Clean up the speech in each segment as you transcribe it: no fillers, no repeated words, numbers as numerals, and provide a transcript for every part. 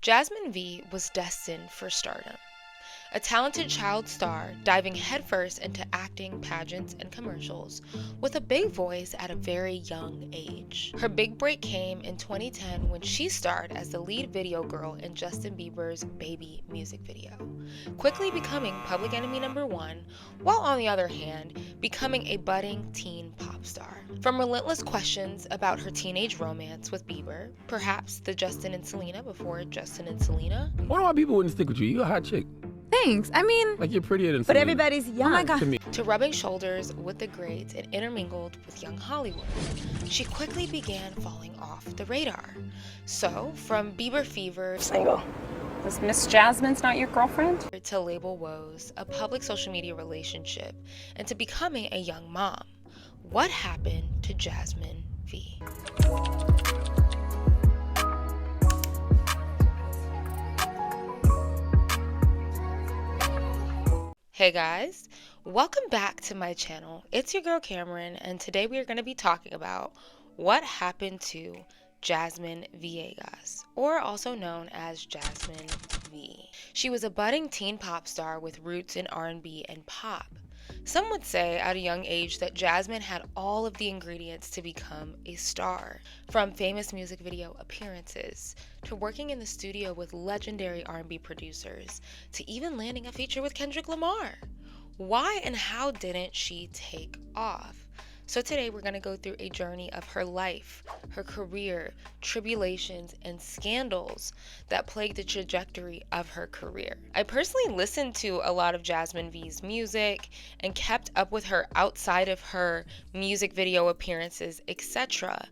Jasmine V was destined for stardom. A talented child star diving headfirst into acting, pageants, and commercials with a big voice at a very young age. Her big break came in 2010 when she starred as the lead video girl in Justin Bieber's Baby music video, quickly becoming public enemy #1, while on the other hand, becoming a budding teen pop star. From relentless questions about her teenage romance with Bieber, perhaps the Justin and Selena before Justin and Selena. I wonder why people wouldn't stick with you. You're a hot chick. Thanks. I mean, like, you're prettier than but Selena. everybody's young. Oh my God. To rubbing shoulders with the greats and intermingled with young Hollywood, she quickly began falling off the radar. So, from Bieber fever Single. This Miss Jasmine's not your girlfriend? to label woes, a public social media relationship, and to becoming a young mom, what happened to Jasmine V? Hey guys, welcome back to my channel. It's your girl Cameron, and today we are going to be talking about what happened to Jasmine Villegas, or also known as Jasmine V. She was a budding teen pop star with roots in R&B and pop. Some would say at a young age that Jasmine had all of the ingredients to become a star, from famous music video appearances, to working in the studio with legendary R&B producers, to even landing a feature with Kendrick Lamar. Why and how didn't she take off? So today we're going to go through a journey of her life, her career, tribulations, and scandals that plagued the trajectory of her career. I personally listened to a lot of Jasmine V's music and kept up with her outside of her music video appearances, etc.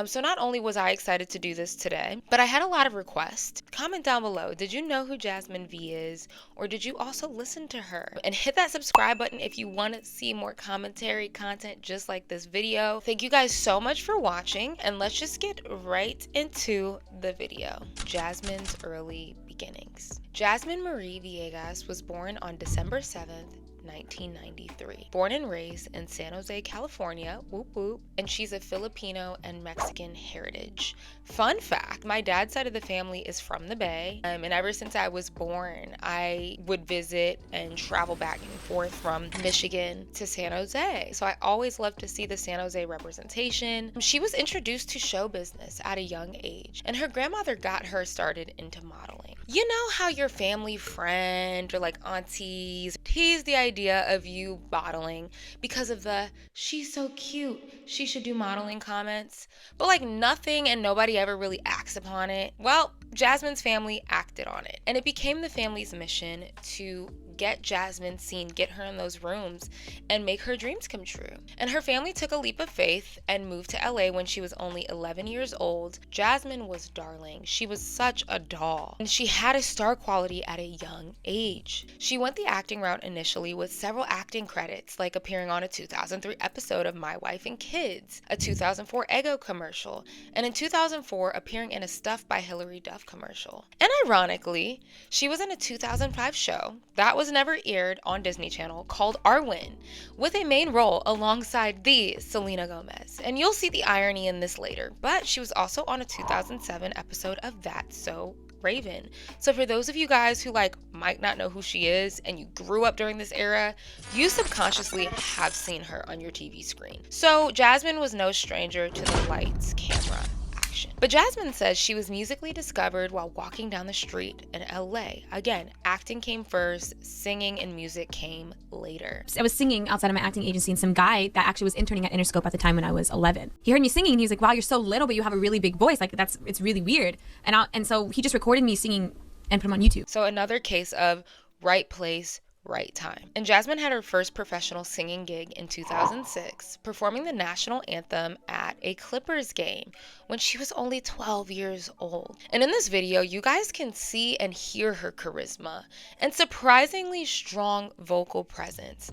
So not only was I excited to do this today, but I had a lot of requests. Comment down below, did you know who Jasmine V is? Or did you also listen to her? And hit that subscribe button if you want to see more commentary content just like this video. Thank you guys so much for watching, and let's just get right into the video. Jasmine's early beginnings. Jasmine Marie Villegas was born on December 7th, 1993. Born and raised in San Jose, California, whoop whoop, and she's of Filipino and Mexican heritage. Fun fact, my dad's side of the family is from the Bay, and ever since I was born, I would visit and travel back and forth from Michigan to San Jose. So I always loved to see the San Jose representation. She was introduced to show business at a young age, and her grandmother got her started into modeling. You know how your family friend or like aunties tease the idea of you modeling because of the "she's so cute, she should do modeling" comments, but like nothing and nobody ever really acts upon it? Well, Jasmine's family acted on it, and it became the family's mission to get Jasmine seen, get her in those rooms, and make her dreams come true. And her family took a leap of faith and moved to LA when she was only 11 years old. Jasmine was darling. She was such a doll, and she had a star quality at a young age. She went the acting route initially with several acting credits, like appearing on a 2003 episode of My Wife and Kids, a 2004 Eggo commercial, and in 2004 appearing in a Stuff by Hilary Duff commercial. And ironically, she was in a 2005 show that was never aired on Disney Channel called Arwen, with a main role alongside the Selena Gomez. And you'll see the irony in this later, but she was also on a 2007 episode of That's So Raven. So for those of you guys who might not know who she is and you grew up during this era, you subconsciously have seen her on your TV screen. So Jasmine was no stranger to the lights, camera, action. But Jasmine says she was musically discovered while walking down the street in LA. Again, acting came first, singing and music came later. I was singing outside of my acting agency, and some guy that actually was interning at Interscope at the time when I was 11. He heard me singing, and he was like, "Wow, you're so little, but you have a really big voice. It's really weird." And so he just recorded me singing and put him on YouTube. So another case of right place, right time. And Jasmine had her first professional singing gig in 2006, performing the national anthem at a Clippers game when she was only 12 years old. And in this video, you guys can see and hear her charisma and surprisingly strong vocal presence.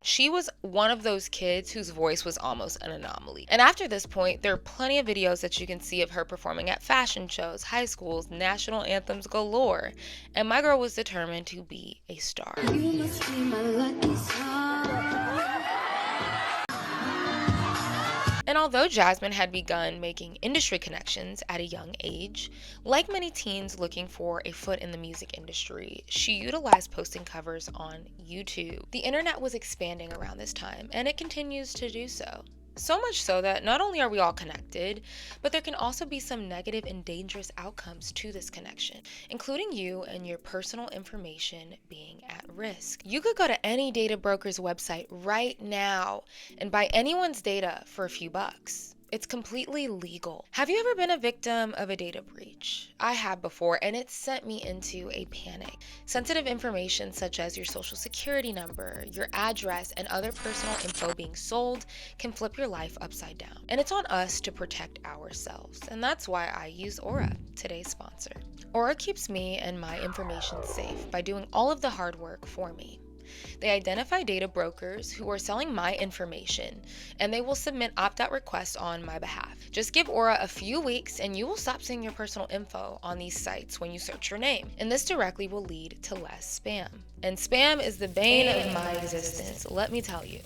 She was one of those kids whose voice was almost an anomaly. And after this point, there are plenty of videos that you can see of her performing at fashion shows, high schools, national anthems galore. And my girl was determined to be a star. You must be my lucky star. And although Jasmine had begun making industry connections at a young age, like many teens looking for a foot in the music industry, she utilized posting covers on YouTube. The internet was expanding around this time, and it continues to do so. So much so that not only are we all connected, but there can also be some negative and dangerous outcomes to this connection, including you and your personal information being at risk. You could go to any data broker's website right now and buy anyone's data for a few bucks. It's completely legal. Have you ever been a victim of a data breach? I have before, and it sent me into a panic. Sensitive information such as your social security number, your address, and other personal info being sold can flip your life upside down. And it's on us to protect ourselves. And that's why I use Aura, today's sponsor. Aura keeps me and my information safe by doing all of the hard work for me. They identify data brokers who are selling my information, and they will submit opt-out requests on my behalf. Just give Aura a few weeks and you will stop seeing your personal info on these sites when you search your name. And this directly will lead to less spam. And spam is the bane of my existence, let me tell you.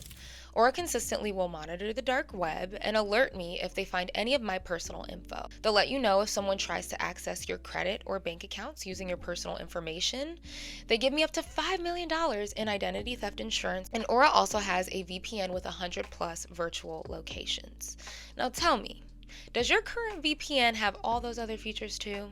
Aura consistently will monitor the dark web and alert me if they find any of my personal info. They'll let you know if someone tries to access your credit or bank accounts using your personal information. They give me up to $5 million in identity theft insurance, and Aura also has a VPN with 100+ virtual locations. Now tell me, does your current VPN have all those other features too?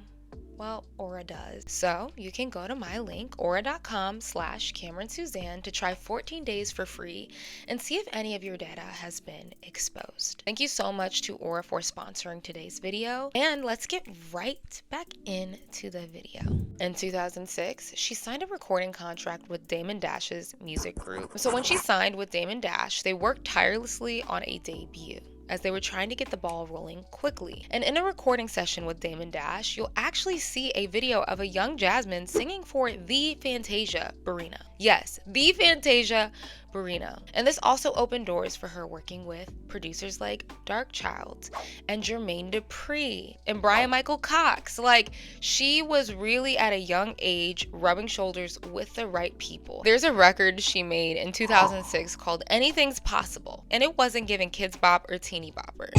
Well, Aura does. So you can go to my link, aura.com/CameronSuzanne, to try 14 days for free and see if any of your data has been exposed. Thank you so much to Aura for sponsoring today's video, and let's get right back into the video. In 2006, she signed a recording contract with Damon Dash's music group. So when she signed with Damon Dash, they worked tirelessly on a debut, as they were trying to get the ball rolling quickly. And in a recording session with Damon Dash, you'll actually see a video of a young Jasmine singing for the Fantasia Barrino. Yes, the Fantasia Barrino. And this also opened doors for her working with producers like Darkchild and Jermaine Dupri and Brian Michael Cox. Like, she was really at a young age rubbing shoulders with the right people. There's a record she made in 2006 called Anything's Possible, and it wasn't giving Kids Bop or Teeny Bopper.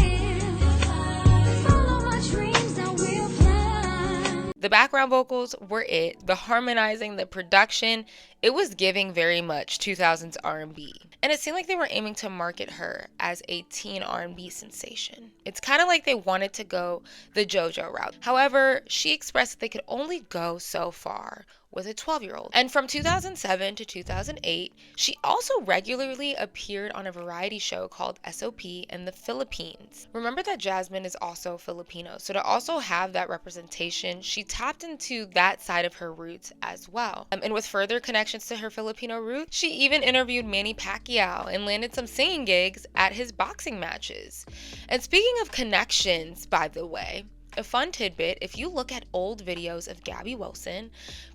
The background vocals were it, the harmonizing, the production, it was giving very much 2000s R&B. And it seemed like they were aiming to market her as a teen R&B sensation. It's kind of like they wanted to go the JoJo route. However, she expressed that they could only go so far with a 12-year-old. And from 2007 to 2008, she also regularly appeared on a variety show called SOP in the Philippines. Remember that Jasmine is also Filipino, so to also have that representation, she tapped into that side of her roots as well. And with further connections to her Filipino roots, she even interviewed Manny Pacquiao and landed some singing gigs at his boxing matches. And speaking of connections, by the way, a fun tidbit, if you look at old videos of Gabby Wilson,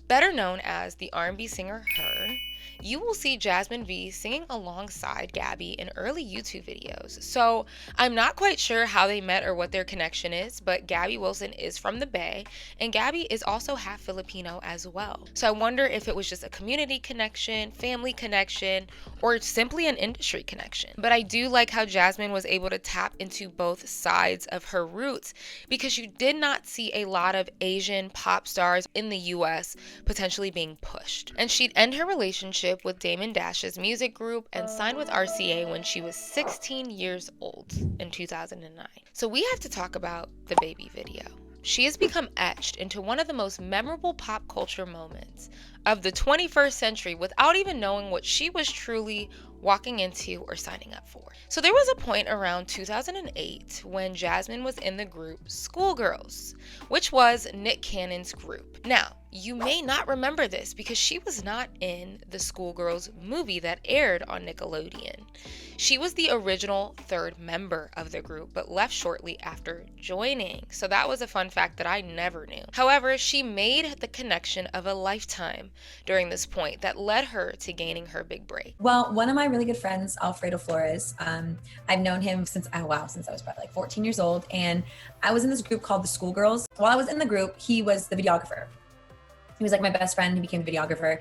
better known as the R&B singer Her, you will see Jasmine V singing alongside Gabby in early YouTube videos. So I'm not quite sure how they met or what their connection is, but Gabby Wilson is from the Bay, and Gabby is also half Filipino as well. So I wonder if it was just a community connection, family connection, or simply an industry connection. But I do like how Jasmine was able to tap into both sides of her roots, because you did not see a lot of Asian pop stars in the US potentially being pushed. And she'd end her relationship with Damon Dash's music group and signed with RCA when she was 16 years old in 2009. So we have to talk about the baby video. She has become etched into one of the most memorable pop culture moments of the 21st century without even knowing what she was truly walking into or signing up for. So there was a point around 2008 when Jasmine was in the group Schoolgirls, which was Nick Cannon's group. Now, you may not remember this because she was not in the Schoolgirls movie that aired on Nickelodeon. She was the original third member of the group, but left shortly after joining. So that was a fun fact that I never knew. However, she made the connection of a lifetime during this point that led her to gaining her big break. Well, one of my really good friends, Alfredo Flores, I've known him since I was probably like 14 years old. And I was in this group called the Schoolgirls. While I was in the group, he was the videographer. He was like my best friend. He became a videographer.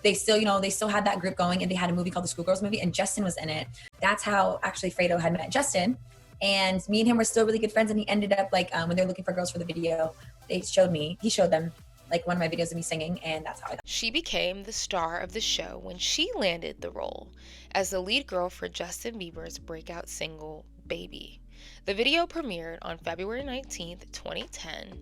They still had that group going, and they had a movie called the Schoolgirls movie, and Justin was in it. That's how actually Fredo had met Justin. And me and him were still really good friends. And he ended up like, when they're looking for girls for the video, he showed them like one of my videos of me singing, and that's how I got. She became the star of the show when she landed the role as the lead girl for Justin Bieber's breakout single, Baby. The video premiered on February 19th, 2010.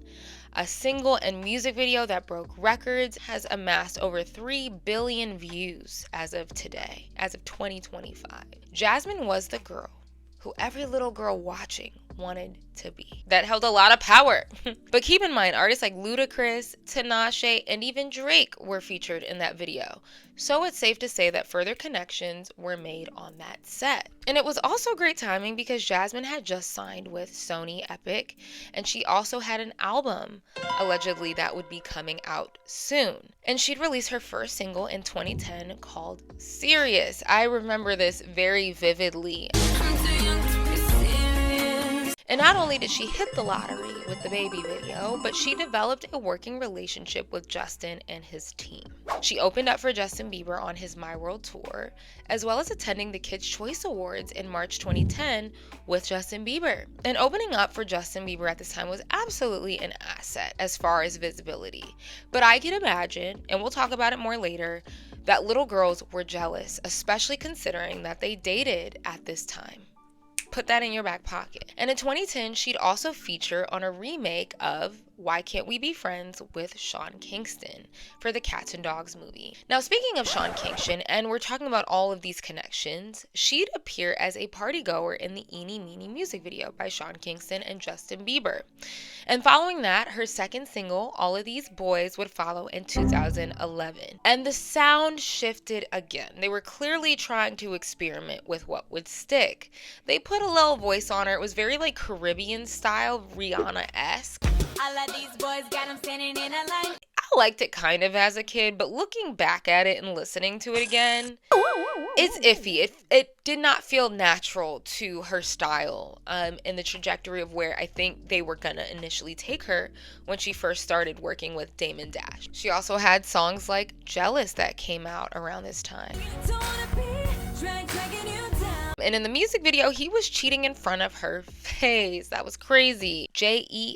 A single and music video that broke records, has amassed over 3 billion views as of today, as of 2025. Jasmine was the girl who every little girl watching wanted to be. That held a lot of power. But keep in mind, artists like Ludacris, Tinashe, and even Drake were featured in that video. So it's safe to say that further connections were made on that set. And it was also great timing because Jasmine had just signed with Sony Epic, and she also had an album, allegedly, that would be coming out soon. And she'd released her first single in 2010 called Serious. I remember this very vividly. And not only did she hit the lottery with the Baby video, but she developed a working relationship with Justin and his team. She opened up for Justin Bieber on his My World tour, as well as attending the Kids' Choice Awards in March 2010 with Justin Bieber. And opening up for Justin Bieber at this time was absolutely an asset as far as visibility. But I can imagine, and we'll talk about it more later, that little girls were jealous, especially considering that they dated at this time. Put that in your back pocket. And in 2010, she'd also feature on a remake of Why Can't We Be Friends with Sean Kingston for the Cats and Dogs movie. Now, speaking of Sean Kingston, and we're talking about all of these connections, she'd appear as a party goer in the Eeny Meeny music video by Sean Kingston and Justin Bieber. And following that, her second single, All of These Boys, would follow in 2011. And the sound shifted again. They were clearly trying to experiment with what would stick. They put a little voice on her. It was very like Caribbean style, Rihanna-esque. All of these boys got them standing in a line. I liked it kind of as a kid, but looking back at it and listening to it again, it's iffy. It did not feel natural to her style and the trajectory of where I think they were gonna initially take her when she first started working with Damon Dash. She also had songs like Jealous that came out around this time. And in the music video, he was cheating in front of her face. That was crazy. Jealous.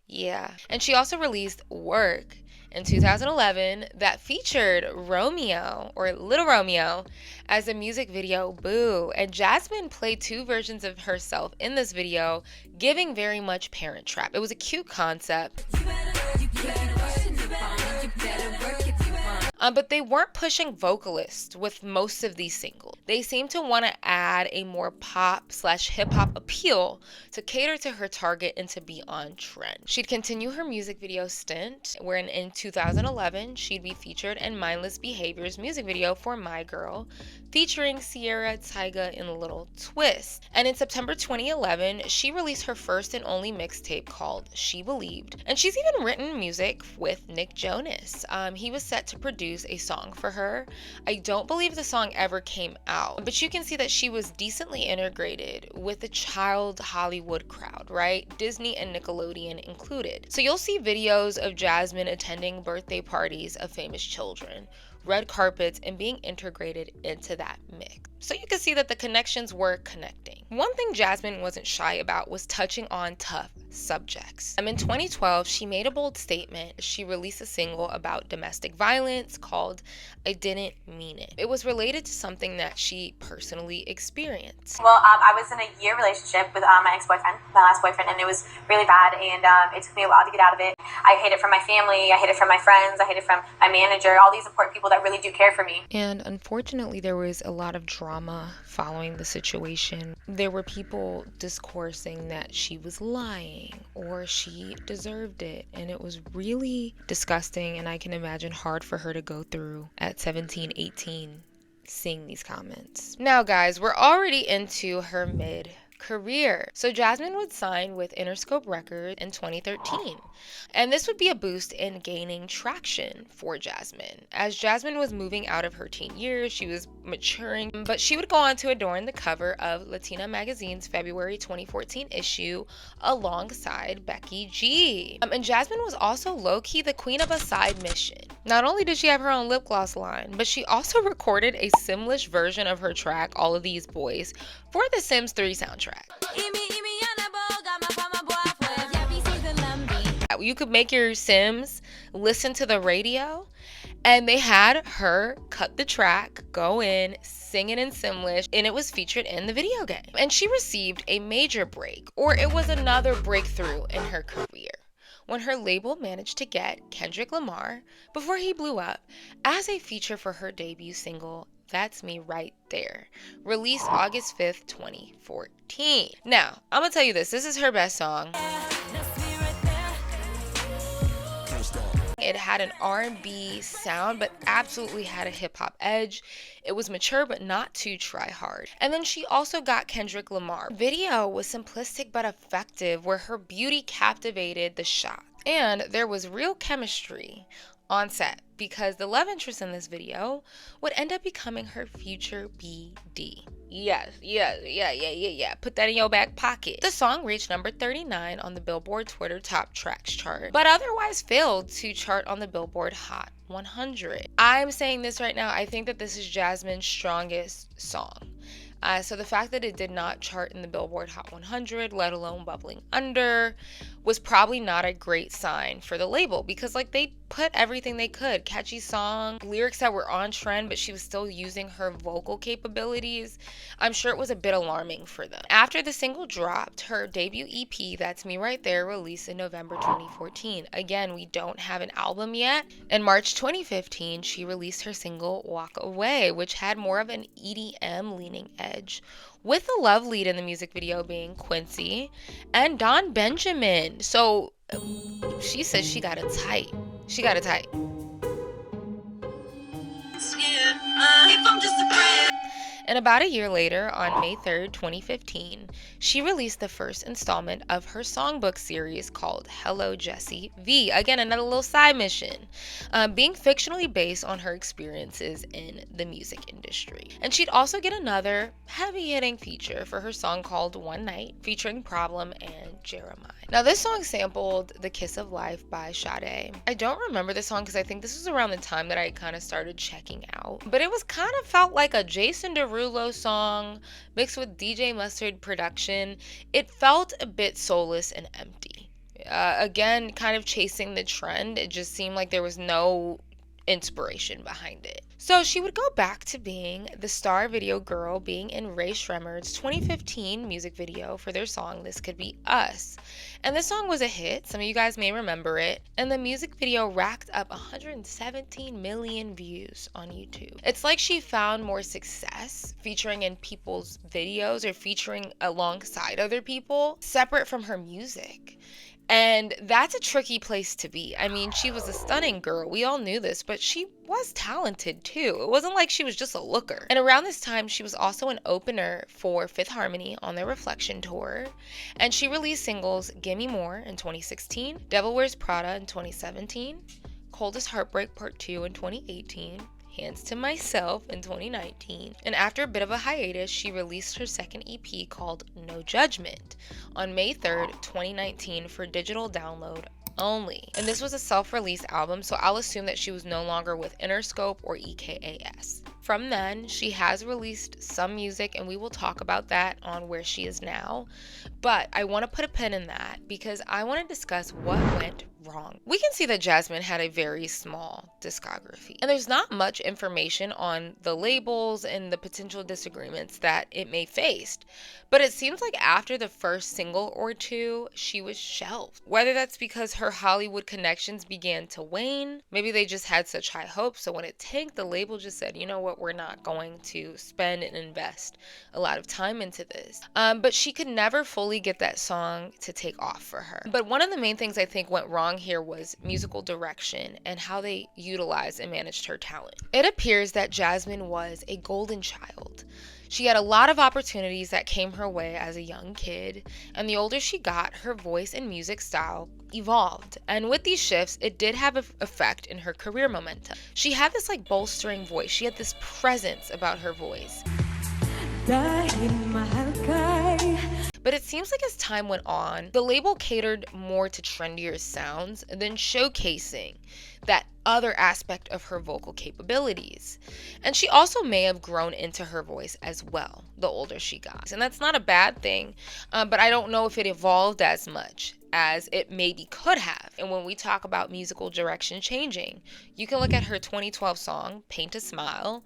Yeah. And she also released Work in 2011 that featured Romeo, or Little Romeo, as a music video, Boo. And Jasmine played 2 versions of herself in this video, giving very much Parent Trap. It was a cute concept. But they weren't pushing vocalists with most of these singles. They seemed to want to add a more pop/hip-hop appeal to cater to her target and to be on trend. She'd continue her music video stint, wherein in 2011, she'd be featured in Mindless Behavior's music video for My Girl, featuring Sierra, Tyga, and Little Twist. And in September 2011, she released her first and only mixtape called She Believed. And she's even written music with Nick Jonas. He was set to produce a song for her. I don't believe the song ever came out, but you can see that she was decently integrated with the child Hollywood crowd, right? Disney and Nickelodeon included. So you'll see videos of Jasmine attending birthday parties of famous children, red carpets, and being integrated into that mix. So you can see that the connections were connecting. One thing Jasmine wasn't shy about was touching on tough subjects. In 2012, she made a bold statement. She released a single about domestic violence called I Didn't Mean It. It was related to something that she personally experienced. Well, I was in a year relationship with my ex-boyfriend, my last boyfriend, and it was really bad, and it took me a while to get out of it. I hid it from my family, I hid it from my friends, I hid it from my manager, all these important people that really do care for me. And unfortunately, there was a lot of drama following the situation. There were people discoursing that she was lying or she deserved it, and it was really disgusting, and I can imagine hard for her to go through at 17, 18, seeing these comments. Now guys, we're already into her mid-career. So Jasmine would sign with Interscope Records in 2013. And this would be a boost in gaining traction for Jasmine. As Jasmine was moving out of her teen years, she was maturing, but she would go on to adorn the cover of Latina Magazine's February 2014 issue alongside Becky G. And Jasmine was also low-key the queen of a side mission. Not only did she have her own lip gloss line, but she also recorded a Simlish version of her track, All of These Boys, for the Sims 3 soundtrack. You could make your Sims listen to the radio, and they had her cut the track, go in, sing it in Simlish, and it was featured in the video game. And she received a major break, or it was another breakthrough in her career, when her label managed to get Kendrick Lamar, before he blew up, as a feature for her debut single, That's Me Right There, released August 5th, 2014. Now, I'm gonna tell you this is her best song. It had an R&B sound, but absolutely had a hip-hop edge. It was mature, but not too try-hard. And then she also got Kendrick Lamar. The video was simplistic but effective, where her beauty captivated the shot. And there was real chemistry on set, because the love interest in this video would end up becoming her future BD. Yeah. Put that in your back pocket. The song reached number 39 on the Billboard Twitter Top Tracks chart, but otherwise failed to chart on the Billboard Hot 100. I'm saying this right now, I think that this is Jasmine's strongest song. So the fact that it did not chart in the Billboard Hot 100, let alone bubbling under, was probably not a great sign for the label, because like they put everything they could. Catchy song, lyrics that were on trend, but she was still using her vocal capabilities. I'm sure it was a bit alarming for them. After the single dropped, her debut EP, That's Me Right There, released in November 2014. Again, we don't have an album yet. In March 2015, she released her single Walk Away, which had more of an EDM leaning edge, with the love lead in the music video being Quincy and Don Benjamin. So she says she got it tight. She got it tight. And about a year later, on May 3rd, 2015, she released the first installment of her songbook series called Hello Jasmine V. Again, another little side mission, being fictionally based on her experiences in the music industry. And she'd also get another heavy-hitting feature for her song called One Night, featuring Problem and Jeremiah. Now, this song sampled The Kiss of Life by Sade. I don't remember this song because I think this was around the time that I kind of started checking out. But it was kind of felt like a Jason Derulo song mixed with DJ Mustard production. It felt a bit soulless and empty. Again, kind of chasing the trend. It just seemed like there was no inspiration behind it. So she would go back to being the star video girl, being in Ray Shremmerd's 2015 music video for their song This Could Be Us. And this song was a hit. Some of you guys may remember it. And the music video racked up 117 million views on YouTube. It's like she found more success featuring in people's videos or featuring alongside other people, separate from her music. And that's a tricky place to be. I mean, she was a stunning girl. We all knew this, but she was talented too. It wasn't like she was just a looker. And around this time, she was also an opener for Fifth Harmony on their Reflection tour. And she released singles Gimme More in 2016, Devil Wears Prada in 2017, Coldest Heartbreak Part 2 in 2018, Hands to Myself in 2019, and after a bit of a hiatus, she released her second EP called No Judgment on May 3rd, 2019 for digital download only. And this was a self-release album, so I'll assume that she was no longer with Interscope or EKAS. From then, she has released some music, and we will talk about that on where she is now. But I want to put a pin in that because I want to discuss what went wrong. We can see that Jasmine had a very small discography, and there's not much information on the labels and the potential disagreements that it may faced. But it seems like after the first single or two, she was shelved. Whether that's because her Hollywood connections began to wane, maybe they just had such high hopes, so when it tanked, the label just said, you know what, we're not going to spend and invest a lot of time into this. But she could never fully get that song to take off for her. But one of the main things I think went wrong here was musical direction and how they utilized and managed her talent. It appears that Jasmine was a golden child. She had a lot of opportunities that came her way as a young kid, and the older she got, her voice and music style evolved. And with these shifts, it did have an effect in her career momentum. She had this like bolstering voice. She had this presence about her voice. But it seems like as time went on, the label catered more to trendier sounds than showcasing that other aspect of her vocal capabilities. And she also may have grown into her voice as well the older she got. And that's not a bad thing, but I don't know if it evolved as much as it maybe could have. And when we talk about musical direction changing, you can look at her 2012 song, Paint a Smile,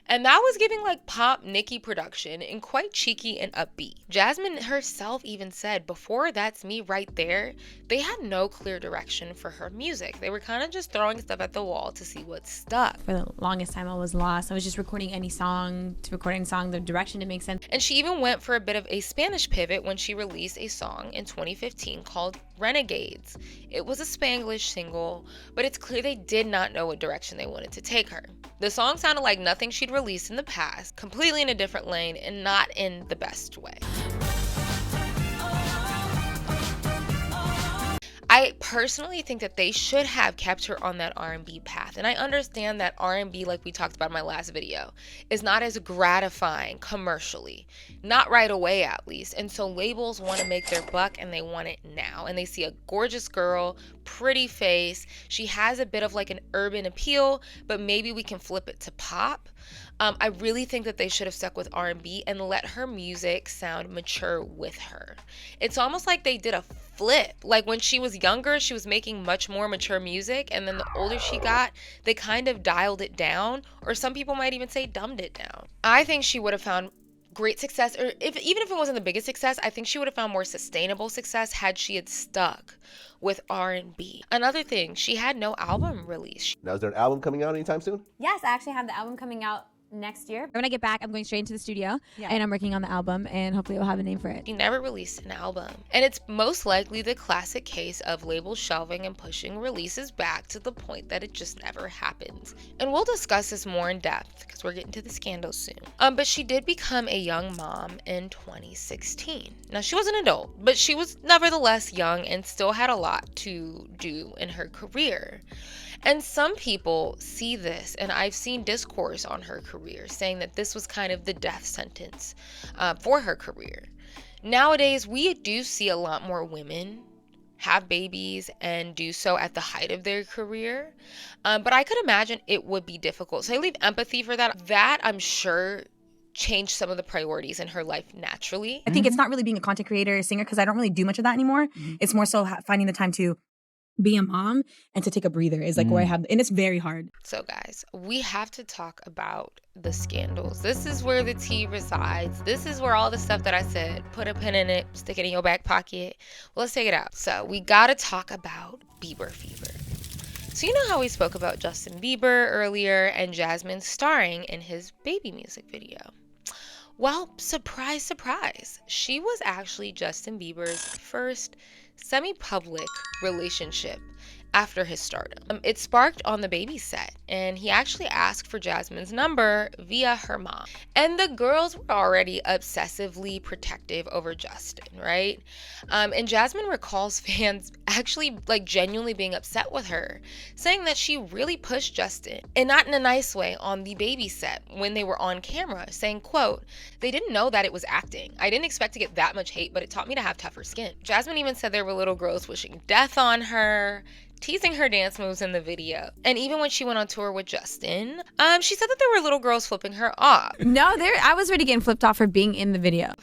and that was giving like pop Nicki production and quite cheeky and upbeat. Jasmine herself even said before That's Me Right There, they had no clear direction for her music. They were kind of just throwing stuff at the wall to see what stuck. For the longest time, I was lost. I was just recording any song to recording a song, the direction to make sense. And she even went for a bit of a Spanish pivot when she released a song in 2015 called Renegades. It was a Spanglish single, but it's clear they did not know what direction they wanted to take her. The song sounded like nothing she'd released in the past, completely in a different lane and not in the best way. I personally think that they should have kept her on that R&B path. And I understand that R&B, like we talked about in my last video, is not as gratifying commercially. Not right away, at least. And so labels want to make their buck and they want it now. And they see a gorgeous girl, pretty face. She has a bit of like an urban appeal, but maybe we can flip it to pop. I really think that they should have stuck with R&B and let her music sound mature with her. It's almost like they did a flip. Like when she was younger, she was making much more mature music, and then the older she got, they kind of dialed it down, or some people might even say dumbed it down. I think she would have found great success, or even if it wasn't the biggest success, I think she would have found more sustainable success had she had stuck with R&B. Another thing, she had no album release. Now, is there an album coming out anytime soon? Yes, I actually have the album coming out next year. When I get back, I'm going straight into the studio and I'm working on the album, and hopefully we'll have a name for it. She never released an album. And it's most likely the classic case of labels shelving and pushing releases back to the point that it just never happens. And we'll discuss this more in depth because we're getting to the scandal soon. But she did become a young mom in 2016. Now, she was an adult, but she was nevertheless young and still had a lot to do in her career. And some people see this, and I've seen discourse on her career saying that this was kind of the death sentence for her career. Nowadays, we do see a lot more women have babies and do so at the height of their career. But I could imagine it would be difficult. So I leave empathy for that. That, I'm sure, changed some of the priorities in her life naturally. I think it's not really being a content creator, singer, because I don't really do much of that anymore. It's more so finding the time to be a mom and to take a breather is like where I have, and it's very hard. So guys, we have to talk about the scandals. This is where the tea resides. This is where all the stuff that I said, put a pin in it, stick it in your back pocket. Well, let's take it out. So we got to talk about Bieber fever. So you know how we spoke about Justin Bieber earlier and Jasmine starring in his baby music video? Well, surprise, surprise. She was actually Justin Bieber's first semi-public relationship after his stardom. It sparked on the baby set, and he actually asked for Jasmine's number via her mom. And the girls were already obsessively protective over Justin, right? And Jasmine recalls fans actually like genuinely being upset with her, saying that she really pushed Justin, and not in a nice way, on the baby set when they were on camera, saying, quote, "They didn't know that it was acting. I didn't expect to get that much hate, but it taught me to have tougher skin." Jasmine even said there were little girls wishing death on her, teasing her dance moves in the video. And even when she went on tour with Justin, she said that there were little girls flipping her off. No, I was already getting flipped off for being in the video.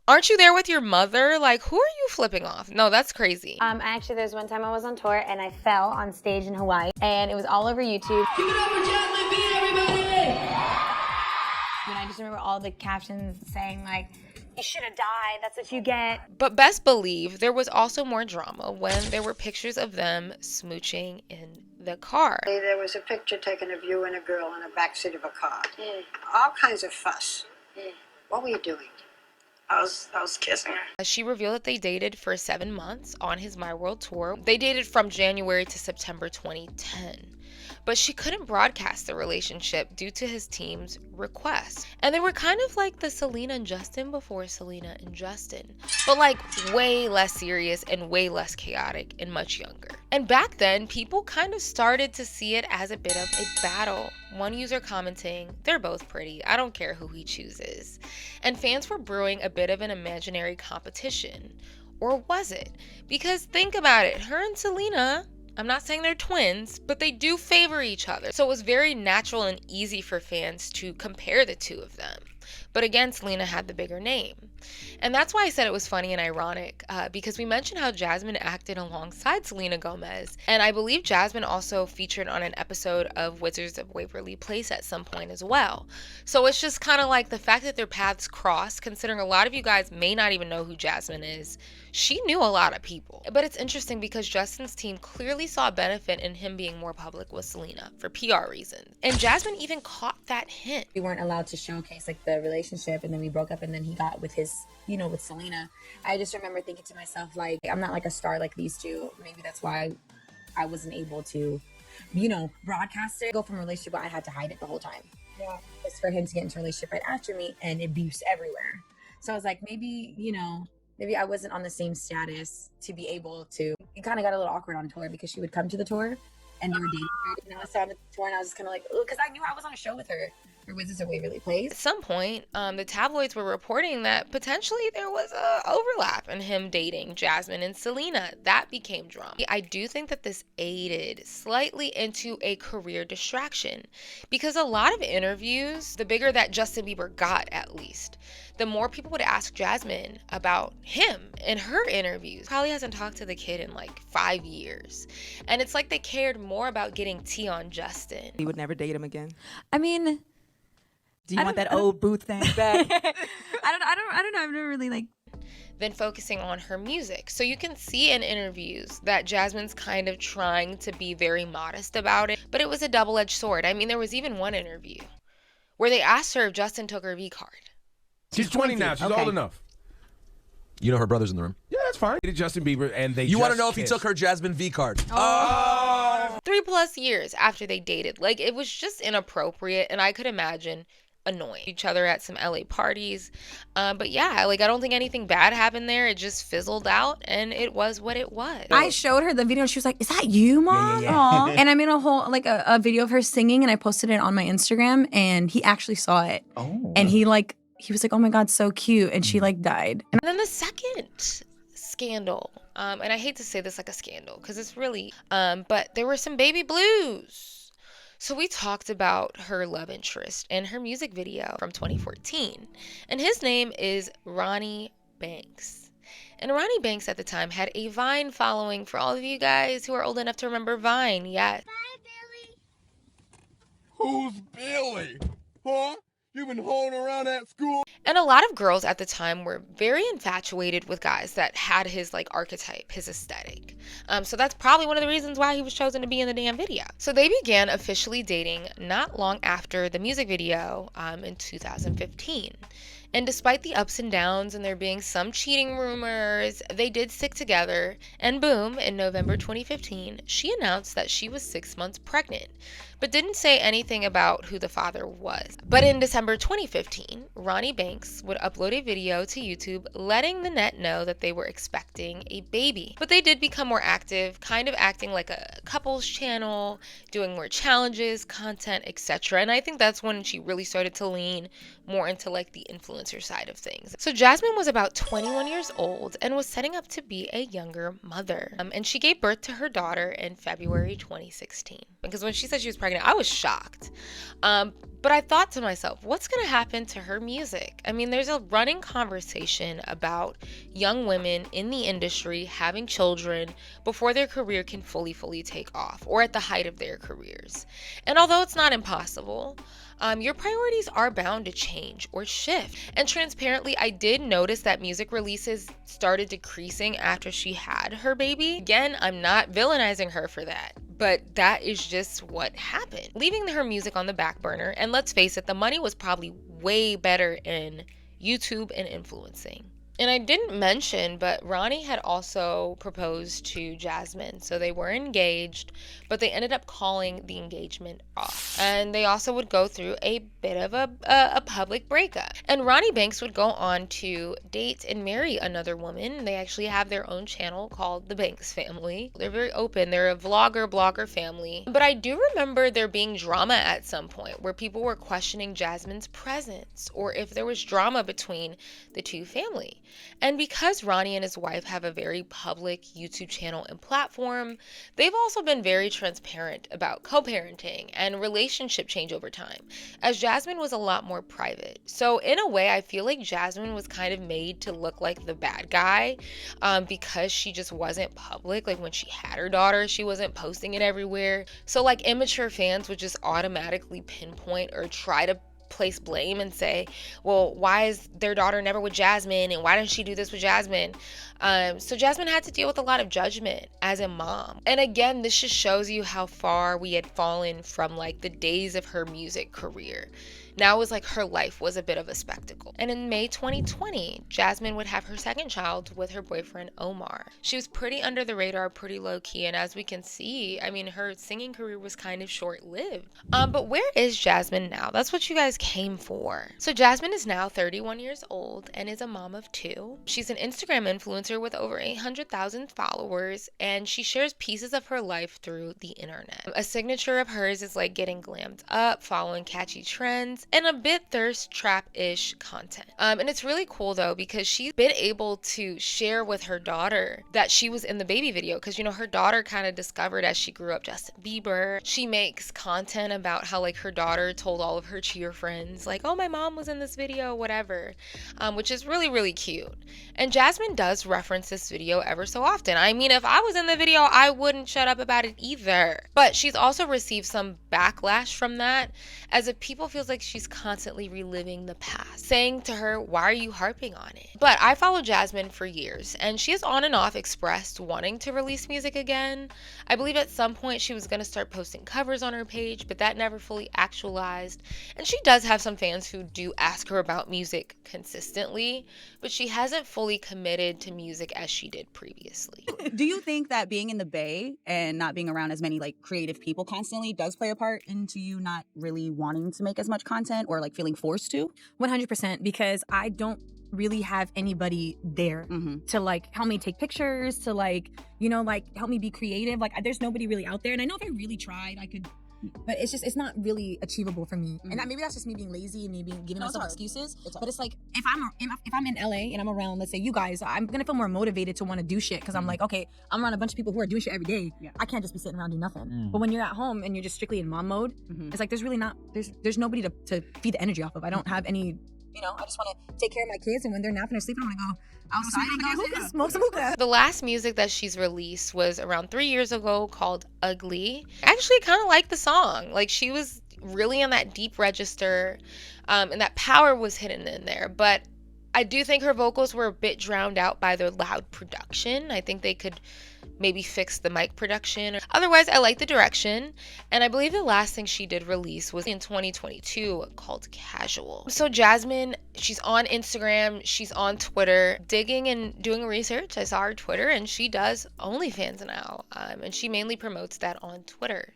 Aren't you there with your mother? Like, who are you flipping off? No, that's crazy. Actually, there's one time I was on tour and I fell on stage in Hawaii, and it was all over YouTube. Give it up for Jasmine V, everybody! And I just remember all the captions saying like, "You should have died, that's what you get." But best believe there was also more drama when there were pictures of them smooching in the car. There was a picture taken of you and a girl in the backseat of a car. All kinds of fuss. What were you doing? I was kissing her. She revealed that they dated for 7 months on his My World tour. They dated from January to September 2010. But she couldn't broadcast the relationship due to his team's request. And they were kind of like the Selena and Justin before Selena and Justin, but like way less serious and way less chaotic and much younger. And back then, people kind of started to see it as a bit of a battle. One user commenting, "They're both pretty. I don't care who he chooses." And fans were brewing a bit of an imaginary competition. Or was it? Because think about it, her and Selena I'm not saying they're twins, but they do favor each other. So it was very natural and easy for fans to compare the two of them. But again, Selena had the bigger name. And that's why I said it was funny and ironic, because we mentioned how Jasmine acted alongside Selena Gomez. And I believe Jasmine also featured on an episode of Wizards of Waverly Place at some point as well. So it's just kind of like the fact that their paths cross, considering a lot of you guys may not even know who Jasmine is. She knew a lot of people. But it's interesting because Justin's team clearly saw a benefit in him being more public with Selena for PR reasons. And Jasmine even caught that hint. We weren't allowed to showcase like the relationship, and then we broke up, and then he got with his, with Selena. I just remember thinking to myself, like, I'm not like a star like these two. Maybe that's why I wasn't able to, broadcast it. Go from a relationship where I had to hide it the whole time. Yeah. It's for him to get into a relationship right after me, and abuse everywhere. So I was like, maybe I wasn't on the same status to be able to. It kind of got a little awkward on tour because she would come to the tour and they were dating her. And I was on the tour and I was just kind of like, oh, because I knew I was on a show with her for Wizards of Waverly Place. At some point, the tabloids were reporting that potentially there was a overlap in him dating Jasmine and Selena. That became drama. I do think that this aided slightly into a career distraction because a lot of interviews, the bigger that Justin Bieber got at least, the more people would ask Jasmine about him in her interviews. Probably hasn't talked to the kid in like 5 years. And it's like they cared more about getting tea on Justin. You would never date him again? I mean, do you want that old booth thing back? I don't know. I've never really like. Then focusing on her music. So you can see in interviews that Jasmine's kind of trying to be very modest about it, but it was a double-edged sword. I mean, there was even one interview where they asked her if Justin took her V card. She's 20 now. She's old enough. You know her brother's in the room. Yeah, that's fine. Justin Bieber, and they. You want to know if he took her Jasmine V card? 3+ years after they dated. Like, it was just inappropriate, and I could imagine annoying each other at some LA parties. But yeah, like, I don't think anything bad happened there. It just fizzled out, and it was what it was. I showed her the video, and she was like, "Is that you, Mom?" Yeah. And I made a whole a video of her singing, and I posted it on my Instagram, and he actually saw it. Oh. And he was like, "Oh my God, so cute," and she died. And then the second scandal, and I hate to say this like a scandal because it's really, but there were some baby blues. So we talked about her love interest in her music video from 2014, and his name is Ronnie Banks. And Ronnie Banks at the time had a Vine following. For all of you guys who are old enough to remember Vine, yes. Who's Billy? Huh? You've been holding around at school? And a lot of girls at the time were very infatuated with guys that had his archetype, his aesthetic. So that's probably one of the reasons why he was chosen to be in the damn video. So they began officially dating not long after the music video in 2015. And despite the ups and downs and there being some cheating rumors, they did stick together. And boom, in November 2015, she announced that she was 6 months pregnant, but didn't say anything about who the father was. But in December 2015, Ronnie Banks would upload a video to YouTube letting the net know that they were expecting a baby. But they did become more active, kind of acting like a couples channel, doing more challenges, content, etc. And I think that's when she really started to lean more into the influencer side of things. So Jasmine was about 21 years old and was setting up to be a younger mother. And she gave birth to her daughter in February 2016. Because when she said she was pregnant, I was shocked. But I thought to myself, what's going to happen to her music? I mean, there's a running conversation about young women in the industry having children before their career can fully take off, or at the height of their careers. And although it's not impossible, your priorities are bound to change or shift. And transparently, I did notice that music releases started decreasing after she had her baby. Again, I'm not villainizing her for that, but that is just what happened. Leaving her music on the back burner, and let's face it, the money was probably way better in YouTube and influencing. And I didn't mention, but Ronnie had also proposed to Jasmine. So they were engaged, but they ended up calling the engagement off. And they also would go through a bit of a public breakup. And Ronnie Banks would go on to date and marry another woman. They actually have their own channel called The Banks Family. They're very open. They're a blogger family. But I do remember there being drama at some point where people were questioning Jasmine's presence or if there was drama between the two families. And because Ronnie and his wife have a very public YouTube channel and platform, they've also been very transparent about co-parenting and relationship change over time, as Jasmine was a lot more private. So in a way, I feel like Jasmine was kind of made to look like the bad guy because she just wasn't public. Like when she had her daughter, she wasn't posting it everywhere. So like immature fans would just automatically pinpoint or try to place blame and say, well, why is their daughter never with Jasmine, and why didn't she do this with Jasmine? So Jasmine had to deal with a lot of judgment as a mom. And again, this just shows you how far we had fallen from like the days of her music career. Now it was like her life was a bit of a spectacle. And in May 2020, Jasmine would have her second child with her boyfriend Omar. She was pretty under the radar, pretty low key, and as we can see, I mean, her singing career was kind of short-lived. But where is Jasmine now? That's what you guys came for. So Jasmine is now 31 years old and is a mom of 2. She's an Instagram influencer with over 800,000 followers, and she shares pieces of her life through the internet. A signature of hers is like getting glammed up, following catchy trends, and a bit thirst trap-ish content. And it's really cool though, because she's been able to share with her daughter that she was in the baby video, because you know her daughter kind of discovered as she grew up Justin Bieber. She makes content about how like her daughter told all of her cheer friends like, oh, my mom was in this video, whatever, which is really, really cute. And Jasmine does reference this video ever so often. I mean, if I was in the video, I wouldn't shut up about it either. But she's also received some backlash from that, as if people feels like she's constantly reliving the past, saying to her, why are you harping on it? But I followed Jasmine for years, and she has on and off expressed wanting to release music again. I believe at some point she was going to start posting covers on her page, but that never fully actualized. And she does have some fans who do ask her about music consistently, but she hasn't fully committed to music as she did previously. Do you think that being in the Bay and not being around as many like creative people constantly does play a part into you not really wanting to make as much content or like feeling forced to? 100%, because I don't really have anybody there to like help me take pictures, to like, you know, like help me be creative. Like there's nobody really out there. And I know if I really tried, I could, but it's not really achievable for me. And maybe that's just me being lazy and me giving myself excuses. But it's like if I'm in LA and I'm around, let's say you guys, I'm gonna feel more motivated to want to do shit, because I'm like, okay, I'm around a bunch of people who are doing shit every day. I can't just be sitting around doing nothing. But when you're at home and you're just strictly in mom mode, it's like there's really not there's nobody to feed the energy off of. I don't have any. You know, I just want to take care of my kids, and when they're napping or sleeping, I'm gonna go outside and get hookah, smoke some hookah. The last music that she's released was around 3 years ago, called Ugly. I actually kind of like the song. Like, she was really in that deep register, and that power was hidden in there. But I do think her vocals were a bit drowned out by the loud production. I think they could maybe fix the mic production. Otherwise, I like the direction. And I believe the last thing she did release was in 2022, called Casual. So Jasmine, she's on Instagram, she's on Twitter, digging and doing research. I saw her Twitter, and she does OnlyFans now. And she mainly promotes that on Twitter.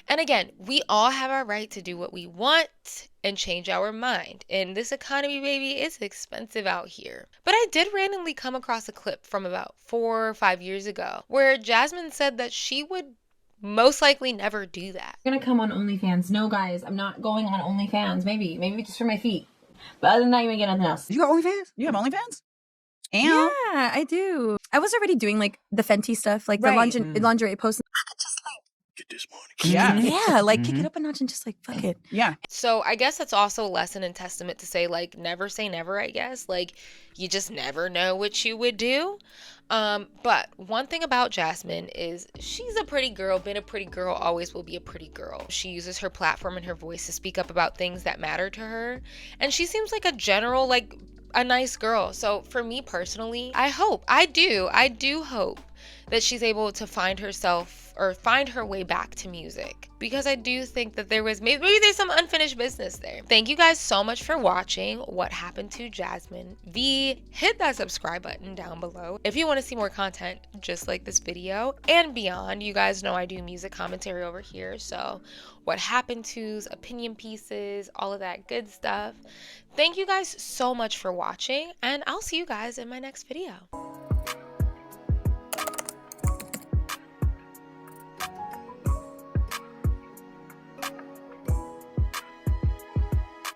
And again, we all have our right to do what we want and change our mind. And this economy, baby, is expensive out here. But I did randomly come across a clip from about 4 or 5 years ago where Jasmine said that she would most likely never do that. I'm gonna come on OnlyFans. No, guys, I'm not going on OnlyFans. Maybe just for my feet. But other than that, you ain't get nothing else. You got OnlyFans? You have OnlyFans? And yeah, I do. I was already doing like the Fenty stuff, like the lingerie posts. Get this money. Yeah, like kick it up a notch and just like fuck it. Yeah. So I guess that's also a lesson and testament to say, like, never say never, I guess. Like, you just never know what you would do. But one thing about Jasmine is she's a pretty girl, been a pretty girl, always will be a pretty girl. She uses her platform and her voice to speak up about things that matter to her. And she seems like a general, like, a nice girl. So for me personally, I do hope that she's able to find herself or find her way back to music, because I do think that there was maybe there's some unfinished business there. Thank you guys so much for watching What Happened to Jasmine V. Hit that subscribe button down below if you want to see more content just like this video and beyond. You guys know I do music commentary over here, so What Happened To's, opinion pieces, all of that good stuff. Thank you guys so much for watching, and I'll see you guys in my next video.